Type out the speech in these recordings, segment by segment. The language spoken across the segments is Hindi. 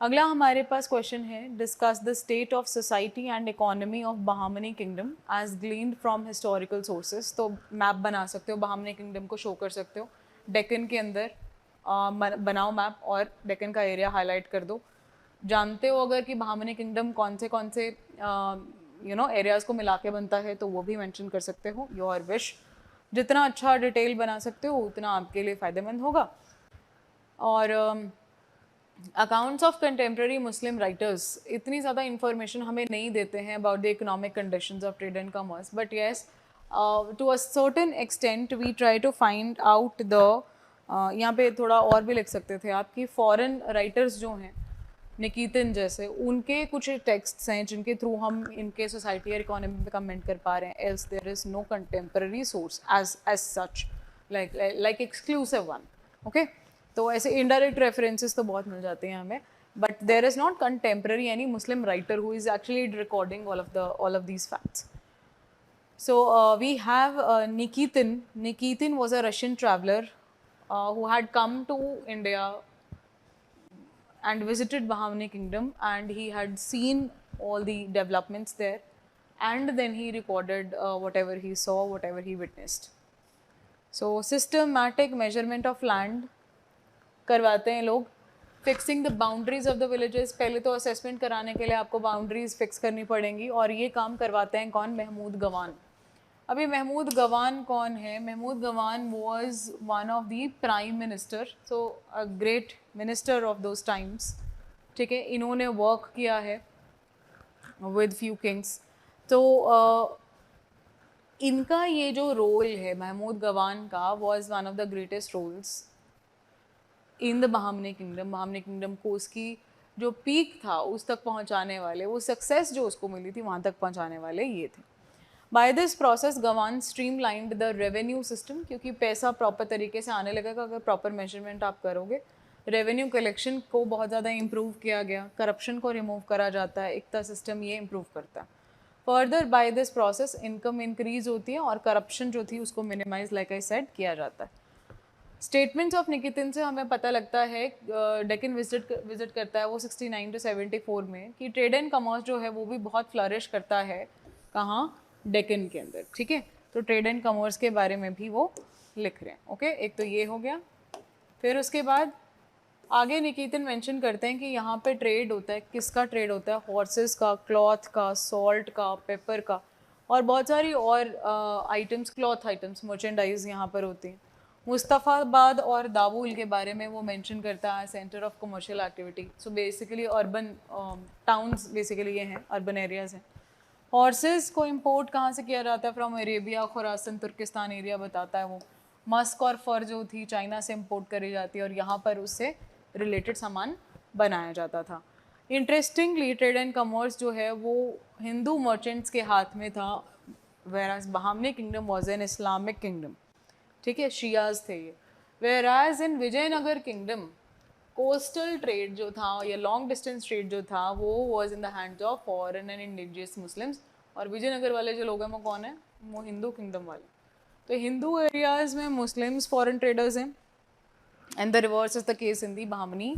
अगला हमारे पास क्वेश्चन है, discuss the state of society and economy of Bahmani kingdom as gleaned from historical sources. तो मैप बना सकते हो, बहामनी किंगडम को शो कर सकते हो डेक्कन के अंदर। बनाओ मैप और डेक्कन का एरिया हाईलाइट कर दो। जानते हो अगर कि बहामनी किंगडम कौन से एरियाज़ को मिला के बनता है, तो वो भी मेंशन कर सकते हो, योर विश। जितना अच्छा डिटेल बना सकते हो उतना आपके लिए फ़ायदेमंद होगा। और accounts of contemporary Muslim writers इतनी ज़्यादा इंफॉर्मेशन हमें नहीं देते हैं about the economic conditions of trade and commerce, but yes to a certain extent we try to find out the यहाँ पे थोड़ा और भी लिख सकते थे आप कि फॉरेन राइटर्स जो हैं निकीतन जैसे, उनके कुछ टेक्स्ट्स हैं जिनके थ्रू हम इनके सोसाइटी और इकोनॉमी में कमेंट कर पा रहे हैं। Else there is no contemporary source as such like exclusive one. Okay, तो ऐसे इनडायरेक्ट रेफरेंसेस तो बहुत मिल जाते हैं हमें, but there is not contemporary any Muslim writer who is actually recording all of these facts. So we have Nikitin. Nikitin was a Russian traveler who had come to India and visited Bahamni kingdom, and he had seen all the developments there, and then he recorded whatever he saw, whatever he witnessed. So systematic measurement of land करवाते हैं लोग, fixing the boundaries of the villages. पहले तो असेसमेंट कराने के लिए आपको बाउंड्रीज फिक्स करनी पड़ेंगी, और ये काम करवाते हैं कौन? महमूद गवान। अभी महमूद गवान कौन है? Mahmud Gawan was one of the prime minister, so a great minister of those times. ठीक है, इन्होंने वर्क किया है विद फ्यू किंग्स। तो इनका ये जो रोल है महमूद गवान का, was one of the greatest roles in the Bahmani kingdom. Bahmani kingdom को उसकी जो पीक था उस तक पहुंचाने वाले, वो सक्सेस जो उसको मिली थी वहाँ तक पहुंचाने वाले ये थे। By this process Gawan streamlined the revenue system, क्योंकि पैसा प्रॉपर तरीके से आने लगेगा अगर प्रॉपर मेजरमेंट आप करोगे। रेवेन्यू कलेक्शन को बहुत ज़्यादा इम्प्रूव किया गया, करप्शन को रिमूव करा जाता है, इतना सिस्टम ये इम्प्रूव करता है। Further bye this process income increase होती है और करप्शन जो थी उसको मिनिमाइज, लाइक आई सेड, किया जाता है। स्टेटमेंट्स ऑफ निकितिन से हमें पता लगता है, डेक्कन विजिट करता है वो 69 to 74 में, कि ट्रेड एंड कॉमर्स जो है वो भी बहुत फ्लरिश करता है। कहाँ? डेक्कन के अंदर। ठीक है, तो ट्रेड एंड कॉमर्स के बारे में भी वो लिख रहे हैं। ओके, एक तो ये हो गया। फिर उसके बाद आगे निकितिन मेंशन करते हैं कि यहाँ पे ट्रेड होता है। किसका ट्रेड होता है? हॉर्सेस का, क्लॉथ का, सॉल्ट का, पेपर का, और बहुत सारी और आइटम्स, क्लॉथ आइटम्स, मर्चेंडाइज यहाँ पर होती हैं। मुस्तफ़ाबाद और दावुल के बारे में वो मेंशन करता है, centre of commercial activity. So basically urban towns basically ये हैं, अर्बन एरियाज़ हैं। हॉर्सेस को इंपोर्ट कहाँ से किया जाता है? From Arabia, Khorasan, Turkestan area बताता है वो। मस्क और फर जो थी चाइना से इंपोर्ट करी जाती है, और यहाँ पर उससे रिलेटेड सामान बनाया जाता था। इंटरेस्टिंगली ट्रेड एंड कॉमर्स जो है वो हिंदू मर्चेंट्स के हाथ में था, whereas Bahmani kingdom was an Islamic kingdom. ठीक है, शियाज थे ये। Whereas in Vijayanagara kingdom coastal trade जो था या लॉन्ग डिस्टेंस ट्रेड जो था वो was in the hands of foreign and indigenous Muslims. और विजयनगर वाले जो लोग हैं वो कौन है? वो हिंदू किंगडम वाले। तो हिंदू एरियाज में मुस्लिम्स फॉरेन ट्रेडर्स हैं, and the reverse is the case in the Bahmani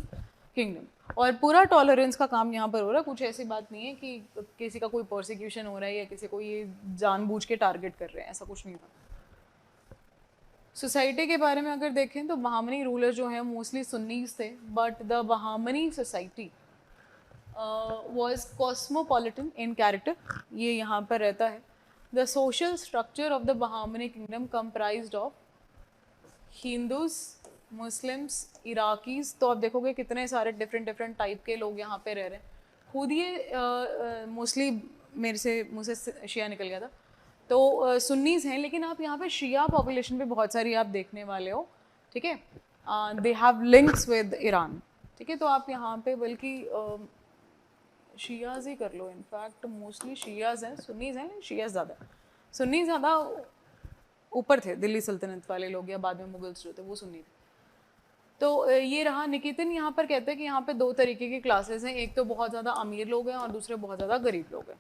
kingdom. और पूरा टॉलरेंस का काम यहाँ पर हो रहा है। कुछ ऐसी बात नहीं है कि किसी का कोई प्रोसिक्यूशन हो रहा है या किसी को ये जानबूझ के टारगेट कर रहे हैं, ऐसा कुछ नहीं था। सोसाइटी के बारे में अगर देखें तो बहामनी रूलर जो हैं मोस्टली सुन्नीस थे, but the Bahmani society was cosmopolitan in character. ये यहाँ पर रहता है। The social structure of the Bahmani kingdom comprised of Hindus, Muslims, Iraqis. तो आप देखोगे कितने सारे डिफरेंट डिफरेंट टाइप के लोग यहाँ पे रह रहे हैं। खुद ये मोस्टली मुँह से शिया निकल गया था, तो सुन्नीस हैं, लेकिन आप यहाँ पे शिया पॉपुलेशन भी बहुत सारी आप देखने वाले हो। ठीक है, they have links with Iran. ठीक है, तो आप यहाँ पे बल्कि शियाज ही कर लो। इनफैक्ट मोस्टली शियाज हैं, सुन्नीस हैं, शियाज ज़्यादा। सुन्नी ज़्यादा ऊपर थे, दिल्ली सल्तनत वाले लोग या बाद में मुगल्स जो थे वो सुन्नी थे। तो ये रहा। निकितिन यहाँ पर कहते हैं कि यहाँ पे दो तरीके की क्लासेस हैं, एक तो बहुत ज़्यादा अमीर लोग हैं और दूसरे बहुत ज़्यादा गरीब लोग हैं।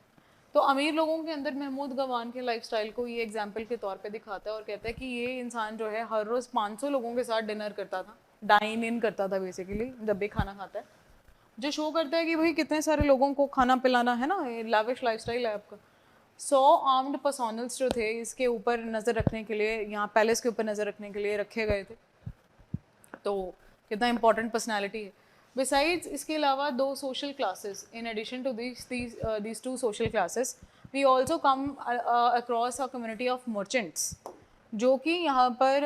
तो अमीर लोगों के अंदर महमूद गवान के लाइफस्टाइल को ये एग्जाम्पल के तौर पे दिखाता है और कहता है कि ये इंसान जो है हर रोज़ 500 लोगों के साथ डिनर करता था, डाइन इन करता था बेसिकली, जब भी खाना खाता है। जो शो करता है कि भाई कितने सारे लोगों को खाना पिलाना है ना, लाविश लाइफस्टाइल है आपका। 100 आर्म्ड पर्सोनल्स जो थे इसके ऊपर नज़र रखने के लिए, यहाँ पैलेस के ऊपर नज़र रखने के लिए रखे गए थे। तो कितना इंपॉर्टेंट पर्सनैलिटी है। बिसाइड्स इसके अलावा 2 social classes, in addition to these 2 social classes we also come across a community of merchants, जो कि यहाँ पर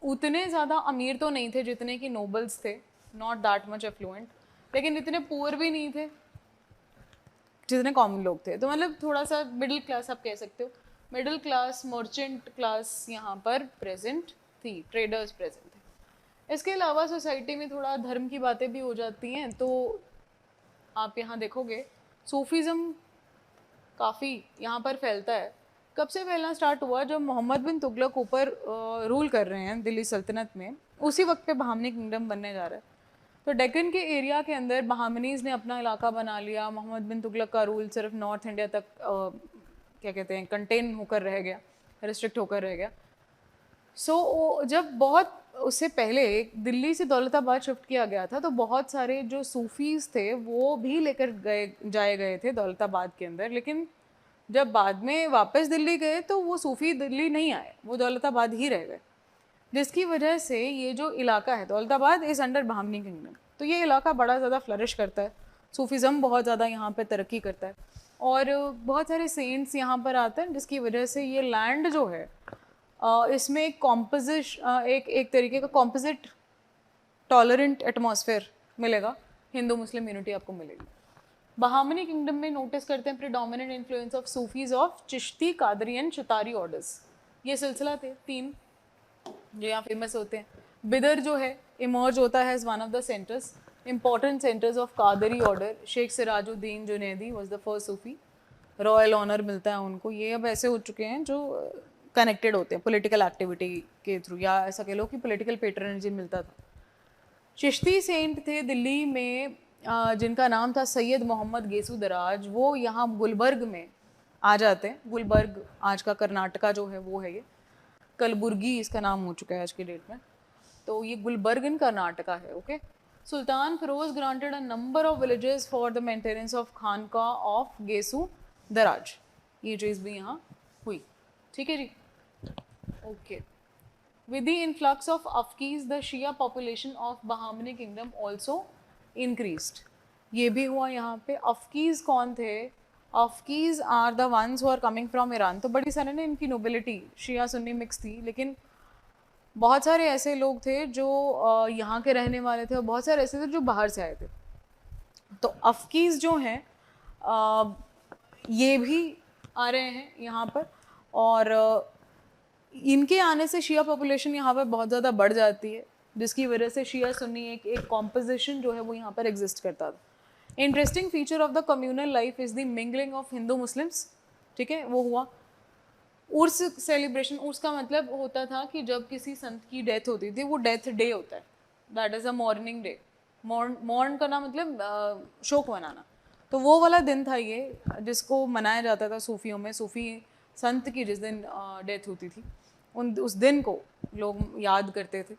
उतने ज़्यादा अमीर तो नहीं थे जितने कि नोबल्स थे, नॉट दैट मच एफ्लुएंट, लेकिन इतने पुअर भी नहीं थे जितने कॉमन लोग थे। तो मतलब थोड़ा सा मिडिल क्लास आप कह सकते हो, मिडिल क्लास मर्चेंट क्लास यहाँ पर प्रेजेंट थी, ट्रेडर्स प्रेजेंट थे। इसके अलावा सोसाइटी में थोड़ा धर्म की बातें भी हो जाती हैं। तो आप यहाँ देखोगे सूफीज़म काफ़ी यहाँ पर फैलता है। कब से फैलना स्टार्ट हुआ? जब मोहम्मद बिन तुगलक ऊपर रूल कर रहे हैं दिल्ली सल्तनत में, उसी वक्त पे बहामनी किंगडम बनने जा रहा है। तो डेक्कन के एरिया के अंदर बहामनीज़ ने अपना इलाका बना लिया। मोहम्मद बिन तुगलक का रूल सिर्फ नॉर्थ इंडिया तक क्या कहते हैं कंटेन होकर रह गया, रिस्ट्रिक्ट होकर रह गया। सो जब बहुत उससे पहले दिल्ली से दौलताबाद शिफ्ट किया गया था, तो बहुत सारे जो सूफीज़ थे वो भी लेकर जाए गए थे दौलताबाद के अंदर। लेकिन जब बाद में वापस दिल्ली गए तो वो सूफ़ी दिल्ली नहीं आए, वो दौलताबाद ही रह गए, जिसकी वजह से ये जो इलाका है Daulatabad is under Bahmani kingdom. तो ये इलाका बड़ा ज़्यादा फ्लरिश करता है, सूफीज़म बहुत ज़्यादा यहाँ पे तरक्की करता है और बहुत सारे सेंट्स यहाँ पर आते हैं, जिसकी वजह से ये लैंड जो है इसमें एक एक तरीके का कॉम्पोजिट टॉलरेंट एटमॉस्फेयर मिलेगा, हिंदू मुस्लिम यूनिटी आपको मिलेगी। बहामनी किंगडम में नोटिस करते हैं predominant influence of Sufis of Chishti, Qadri and Shattari orders. ये सिलसिला थे 3 जो यहाँ फेमस होते हैं। बिदर जो है इमर्ज होता है as one of the centres, important centres of Qadiri order. Sheikh Sirajuddin Junaidi was the first Sufi, royal honour मिलता है उनको। ये अब ऐसे हो चुके हैं जो कनेक्टेड होते हैं पॉलिटिकल एक्टिविटी के थ्रू, या ऐसा कह लो कि पॉलिटिकल पेट्रनेज मिलता था। चिश्ती सेंट थे दिल्ली में जिनका नाम था सैयद मोहम्मद गेसू दराज। वो यहाँ गुलबर्ग में आ जाते हैं। गुलबर्ग आज का कर्नाटका जो है वो है, ये कलबुर्गी इसका नाम हो चुका है आज की डेट में। तो ये गुलबर्ग इन कर्नाटका है। Okay. Sultan Firoz granted a number of villages for the maintenance of khanqah of Gesu Daraz. ये चीज़ भी यहाँ हुई। ठीक है जी। Okay. With the influx of Afghans, the Shia population of Bahmani kingdom also increased. ये भी हुआ यहाँ पे। अफकीज़ कौन थे? Afaqis are the ones who are coming from Iran. तो बड़ी सारे ना इनकी नोबिलिटी शिया सुन्नी मिक्स थी, लेकिन बहुत सारे ऐसे लोग थे जो यहाँ के रहने वाले थे और बहुत सारे ऐसे थे जो बाहर से आए थे। तो अफकीज़ जो हैं ये भी आ रहे हैं यहाँ पर, और इनके आने से शिया पॉपुलेशन यहाँ पर बहुत ज़्यादा बढ़ जाती है, जिसकी वजह से शिया सुन्नी एक कॉम्पोजिशन जो है वो यहाँ पर एग्जिस्ट करता था। Interesting feature of the communal life is the mingling of Hindu Muslims. ठीक है, वो हुआ। उर्स सेलिब्रेशन, उर्स का मतलब होता था कि जब किसी संत की डेथ होती थी, वो डेथ डे होता है, that is a mourning day. Mourn करना मतलब शोक मनाना। तो वो वाला दिन था ये, जिसको मनाया जाता था सूफियों में। सूफी संत की जिस दिन डेथ होती थी उस दिन को लोग याद करते थे।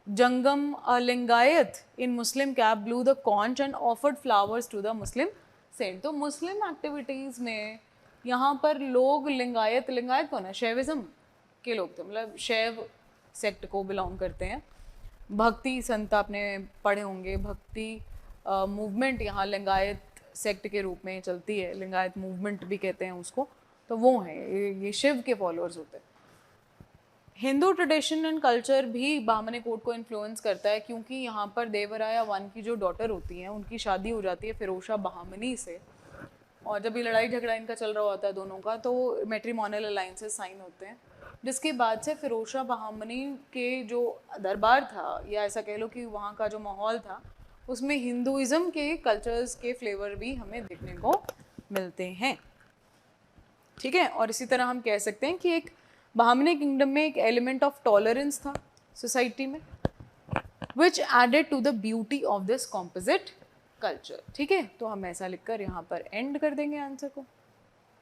Jangam Lingayat in Muslim cap blew the conch and offered flowers to the Muslim saint. तो मुस्लिम एक्टिविटीज़ में यहाँ पर लोग लिंगायत कौन है? शैविज़म के लोग थे, मतलब शैव सेक्ट को बिलोंग करते हैं। भक्ति संत आपने पढ़े होंगे, भक्ति मूवमेंट यहाँ लिंगायत सेक्ट के रूप में चलती है, लिंगायत मूवमेंट भी कहते हैं उसको। तो वो हैं, ये शिव के फॉलोअर्स होते हैं। हिंदू ट्रेडिशन एंड कल्चर भी बहामनी कोर्ट को इन्फ्लुएंस करता है, क्योंकि यहाँ पर देवराया वन की जो डॉटर होती हैं उनकी शादी हो जाती है फिरोज शाह बहामनी से, और जब ये लड़ाई झगड़ा इनका चल रहा होता है दोनों का, तो मैट्रिमोनियल अलाइंसेस साइन होते हैं, जिसके बाद से फिरोज शाह बहामनी के जो दरबार था, या ऐसा कह लो कि वहाँ का जो माहौल था, उसमें हिंदुइज़्म के कल्चर्स के फ्लेवर भी हमें देखने को मिलते हैं। ठीक है, और इसी तरह हम कह सकते हैं कि एक बहामनी किंगडम में एक एलिमेंट ऑफ टॉलरेंस था सोसाइटी में, which added to the beauty of this composite culture. ठीक है, तो हम ऐसा लिखकर यहाँ पर एंड कर देंगे आंसर को।